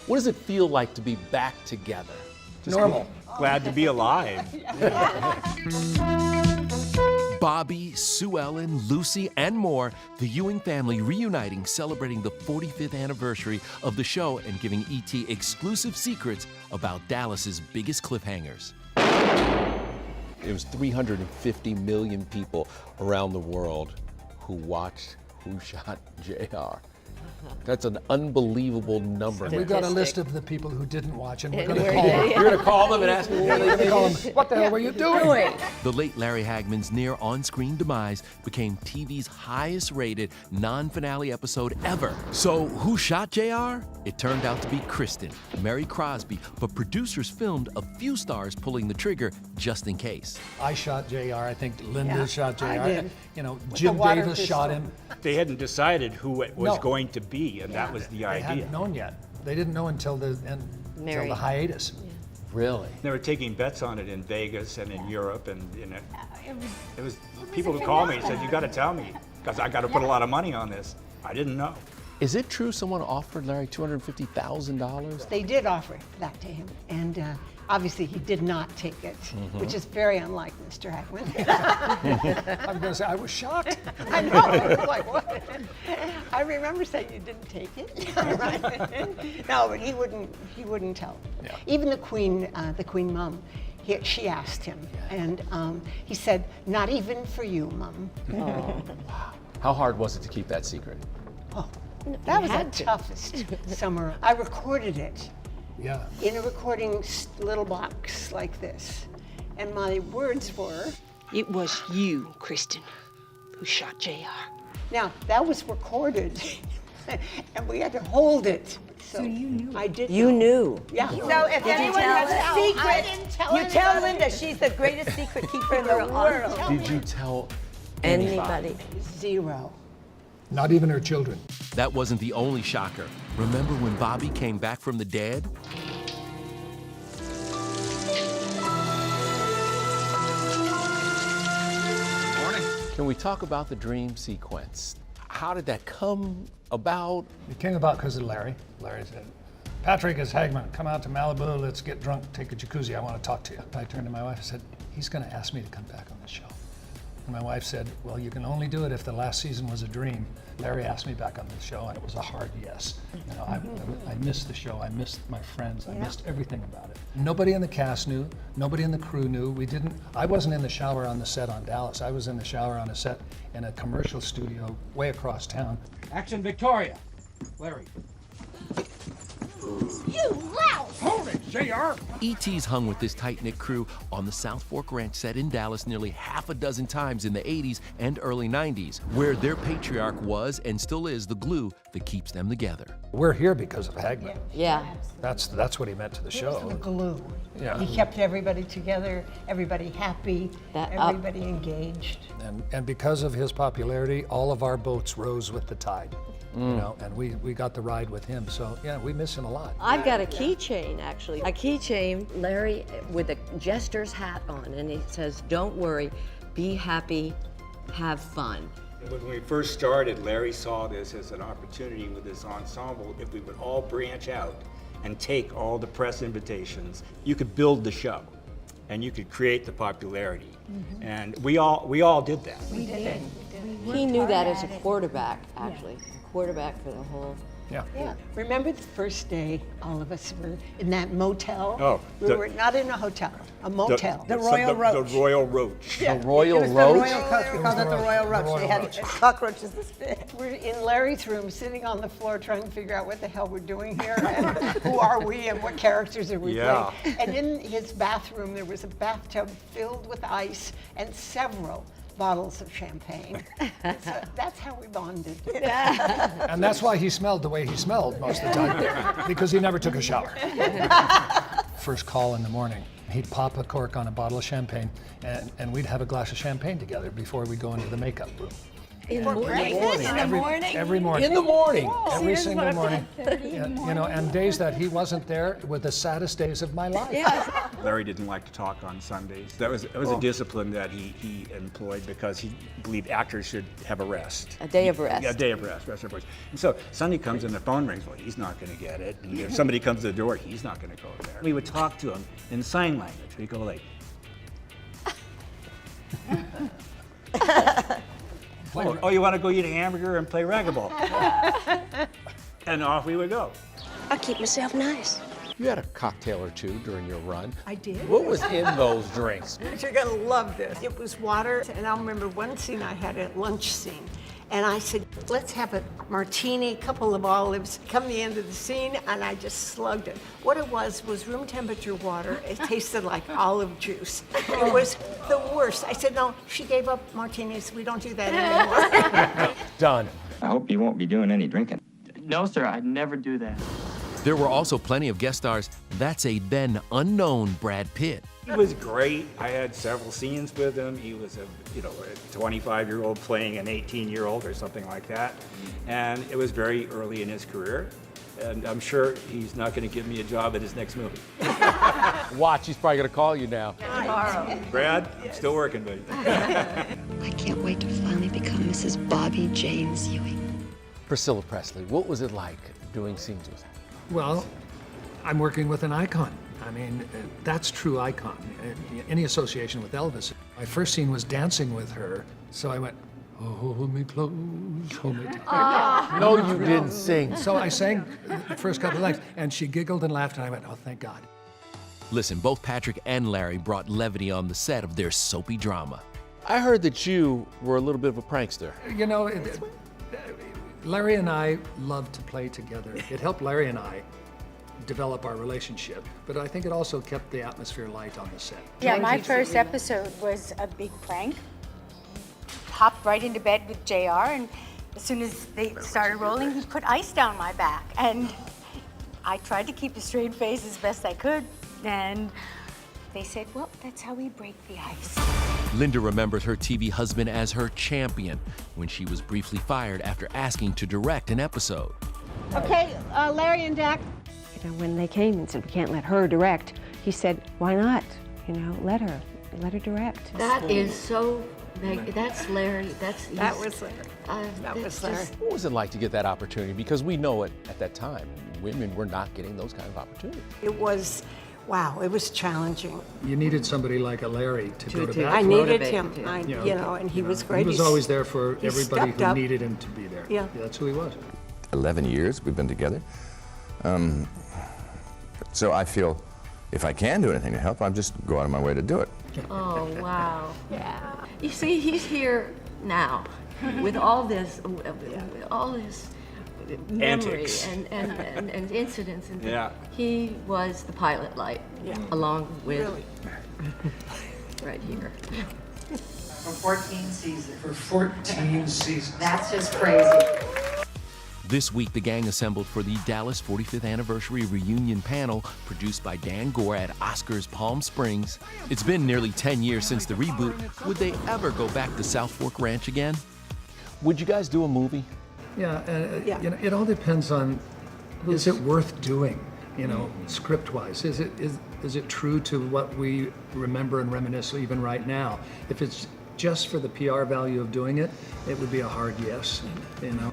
What does it feel like to be back together? Normal. Glad to be alive. Bobby, Sue Ellen, Lucy, and more, the Ewing family reuniting, celebrating the 45th anniversary of the show and giving ET exclusive secrets about Dallas's biggest cliffhangers. It was 350 million people around the world who watched Who Shot JR. That's an unbelievable number. And we've got a list of the people who didn't watch, and we're going to where call they- them. You're going to call them and ask them what they Call them, what the hell were you doing? The late Larry Hagman's near on-screen demise became TV's highest-rated non-finale episode ever. So who shot JR? It turned out to be Kristen, Mary Crosby, but producers filmed a few stars pulling the trigger just in case. I shot JR. I think Linda shot JR. I did. You know, With Jim the water Davis pistol. shot him. They hadn't decided who it was No. going to be, and that was the They idea. hadn't known yet. They didn't know until the Mary. hiatus. Really? They were taking bets on it in Vegas and in Europe, and it was people who called me and said, "You got to tell me, because I got to put a lot of money on this." I didn't know. Is it true someone offered Larry $250,000? They did offer that to him, and obviously he did not take it, which is very unlike Mr. Hackman. I'm going to say, I was shocked. I know, I was like, what? I remember saying you didn't take it. Right? No, but he wouldn't tell. Yeah. Even the Queen Mum, she asked him, and he said, "Not even for you, Mum." How hard was it to keep that secret? Oh, that was the had to. toughest summer. I recorded it Yeah. in a recording little box like this. And my words were, It was you, Kristen, who shot JR. now that was recorded and we had to hold it. So you knew. I did. You know. knew. Yeah. So if Did you anyone tell has a her? I secret, didn't tell you tell anybody. Linda she's the greatest secret keeper in the world. Did you tell Anybody. Zero. Not even her children. That wasn't the only shocker. Remember when Bobby came back from the dead? Can we talk about the dream sequence? How did that come about? It came about because of Larry. Larry said, "Patrick, it's Hagman. Come out to Malibu. Let's get drunk, take a jacuzzi. I want to talk to you." I turned to my wife and said, "He's going to ask me to come back on the show." And my wife said, "Well, you can only do it if the last season was a dream." Larry asked me back on the show, and it was a hard yes. You know, I missed the show. I missed my friends. I missed everything about it. Nobody in the cast knew. Nobody in the crew knew. I wasn't in the shower on the set on Dallas. I was in the shower on a set in a commercial studio way across town. Action, Victoria. Larry. You louse! Hold it, JR. ET's hung with this tight-knit crew on the South Fork Ranch set in Dallas nearly half a dozen times in the 80s and early 90s, where their patriarch was and still is the glue that keeps them together. We're here because of Hagman. Yeah. That's what he meant to the The show. glue. Yeah. He kept everybody together, everybody happy, That everybody engaged. And because of his popularity, all of our boats rose with the tide. You know, and we got the ride with him. So yeah, we miss him a lot. I've got a keychain, actually. A keychain, Larry, with a jester's hat on, and it says, "Don't worry, be happy, have fun." When we first started, Larry saw this as an opportunity with this ensemble. If we would all branch out and take all the press invitations, you could build the show, and you could create the popularity. And we all did that. We did it. He knew that as a quarterback, actually. Quarterback for the whole. Yeah. Yeah. Remember the first day all of us were in that motel? Oh, We the- were not in a hotel, a motel. The Royal Roach. The Royal Roach. The Royal It was Roach? the Royal Coach. We called it the Royal Roach. Royal They had Roach. cockroaches this big. We're in Larry's room, sitting on the floor, trying to figure out what the hell we're doing here, and who are we, and what characters are we Yeah. playing. And in his bathroom, there was a bathtub filled with ice and several bottles of champagne. So that's how we bonded. And that's why he smelled the way he smelled most of the time, because he never took a shower. First call in the morning, he'd pop a cork on a bottle of champagne, and we'd have a glass of champagne together before we go into the makeup room. In the morning. Every morning. In the morning. Every single morning. You know, and days that he wasn't there were the saddest days of my life. Larry didn't like to talk on Sundays. That was a discipline that he employed because he believed actors should have a rest. A day of rest. Yeah, a day of rest their voice. And so Sunday comes and the phone rings. Well, he's not going to get it. And if somebody comes to the door, he's not going to go there. We would talk to him in sign language. We'd go like, oh, you want to go eat a hamburger and play racquetball? And off we would go. I keep myself nice. You had a cocktail or two during your run. I did. What was in those drinks? You're gonna love this. It was water, and I remember one scene I had, a lunch scene, and I said, let's have a martini, a couple of olives. Come the end of the scene, and I just slugged it. What it was room temperature water. It tasted like olive juice. It was the worst. I said, no, she gave up martinis. We don't do that anymore. Done. I hope you won't be doing any drinking. No, sir, I'd never do that. There were also plenty of guest stars. That's a then unknown Brad Pitt. He was great. I had several scenes with him. He was a 25-year-old playing an 18-year-old or something like that. And it was very early in his career. And I'm sure he's not going to give me a job at his next movie. Watch, he's probably going to call you now. Brad, I'm still working with you. I can't wait to finally become Mrs. Bobby James Ewing. Priscilla Presley, what was it like doing scenes with her? Well, I'm working with an icon. I mean, that's true icon. Any association with Elvis. My first scene was dancing with her, so I went, oh, hold me close, hold me tight. No, you didn't sing. So I sang the first couple of lines, and she giggled and laughed, and I went, oh, thank God. Listen, both Patrick and Larry brought levity on the set of their soapy drama. I heard that you were a little bit of a prankster. You know, Larry and I loved to play together. It helped Larry and I develop our relationship, but I think it also kept the atmosphere light on the set. Yeah, my first episode was a big prank. Hopped right into bed with JR, and as soon as they started rolling, he put ice down my back. And I tried to keep a straight face as best I could, and they said, well, that's how we break the ice. Linda remembers her TV husband as her champion when she was briefly fired after asking to direct an episode. Okay, Larry and Dak. You know, when they came and said, we can't let her direct, he said, why not? You know, let her direct. That is so, that's Larry, That was Larry. That was Larry. What was it like to get that opportunity? Because we know it at that time, women were not getting those kind of opportunities. It was, wow, it was challenging. You needed somebody like a Larry to go to bat. I for. needed him, and he was great. He was always there for everybody stepped who up. needed him to be there. Yeah. That's who he was. 11 years we've been together. So I feel if I can do anything to help, I'll just go out of my way to do it. Oh, wow. Yeah. You see, he's here now with all this memory Antics. and incidents. And Yeah. He was the pilot light, along with right here. For 14 seasons. For 14 seasons. That's just crazy. This week, the gang assembled for the Dallas 45th Anniversary Reunion panel produced by Dan Gore at Oscars Palm Springs. It's been nearly 10 years since the reboot. Would they ever go back to South Fork Ranch again? Would you guys do a movie? Yeah, you know, it all depends on, is it worth doing, you know, script-wise? Is it true to what we remember and reminisce even right now? If it's just for the PR value of doing it, it would be a hard yes, you know.